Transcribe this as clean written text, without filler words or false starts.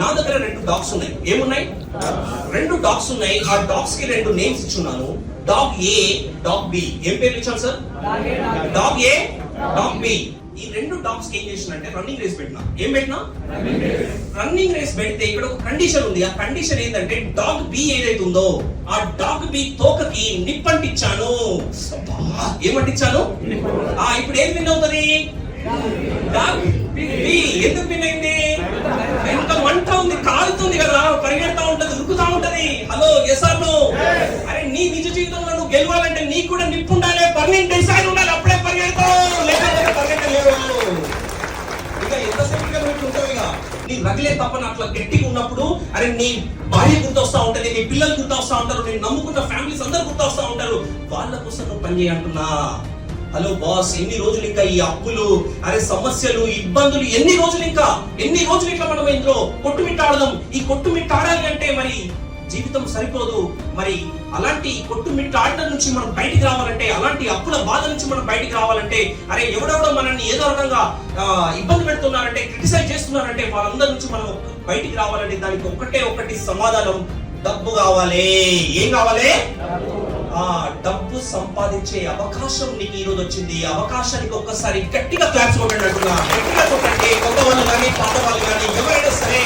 నా దగ్గర 2 డాగ్స్ ఉన్నాయి. ఏమున్నాయి? 2 డాగ్స్ ఉన్నాయి. ఆ డాగ్స్ కి 2 names ఇచ్చున్నాను. Dog a, dog B. ఏం పేర్లు ఇచ్చాను sir? Dog a, dog B. ఈ 2 డాగ్స్ కి ఏం చేసినంటే రన్నింగ్ రేస్ పెట్టినా. ఏం పెట్టినా? రన్నింగ్ రేస్ పెడితే ఇక్కడ ఒక కండిషన్ ఉంది. ఆ కండిషన్ ఏంటంటే డాగ్ బి ఏదైతే ఉందో ఆ డాగ్ బి తోకకి నిప్పంటిచ్చాను. ఏమంటిచ్చాను? ఇప్పుడు ఏం విన్ అవుతుంది? Dog B. ఎందుకు విన్ అయింది? ఎంత మంట ఉంది, కాలుతుంది కదా, పరిగెడతా ఉంటది, ఉరుకుతా ఉంటది. Hello, yes or no? అరే నీ నిజ జీవితంలో నువ్వు గెలవాలంటే నీకు కూడా నిప్పు ఉండాలి, బర్నింగ్ డిజైర్ ఉండాలి, అప్పుడే పరిగెడతావు, లేకపోతే పరిగెట్టలేవు. ఇక ఎంతసేపు ఉంటావు? ఇక నీ రగిలే తప్పని అట్లా గట్టిగా ఉన్నప్పుడు అరే నీ భార్య గుర్తొస్తా ఉంటది, నీ పిల్లలు గుర్తొస్తా ఉంటారు, నేను నమ్ముకున్న ఫ్యామిలీస్ అందరు గుర్తొస్తా ఉంటారు. వాళ్ళ కోసం నువ్వు పని చేయంటున్నా. హలో బాస్, ఎన్ని రోజులు ఇంకా ఈ అప్పులు, అరే సమస్యలు, ఇబ్బందులు, ఎన్ని రోజులు ఇట్లా మనం ఇందులో కొట్టుమిట్టాడదాం. ఈ కొట్టుమిట్టాడాలి అంటే మరి జీవితం సరిపోదు. మరి అలాంటి కొట్టుమిట్టాడడం నుంచి మనం బయటికి రావాలంటే, అలాంటి అప్పుల బాధ నుంచి మనం బయటికి రావాలంటే, అరే ఎవడెవడో మనల్ని ఏదో రకంగా ఇబ్బంది పెడుతున్నారంటే, క్రిటిసైజ్ చేస్తున్నారంటే వాళ్ళందరి నుంచి మనం బయటికి రావాలంటే దానికి ఒకటి సమాధానం, డబ్బు కావాలి. ఏం కావాలి? డబ్బు సంపాదించే అవకాశం నీకు ఈ రోజు వచ్చింది. అవకాశానికి ఒక్కసారి గట్టిగా క్లాప్స్ కొట్టండి. గట్టిగా కొట్టండి. కొత్త వాళ్ళు కానీ పాత వాళ్ళు కానీ ఎవరైనా సరే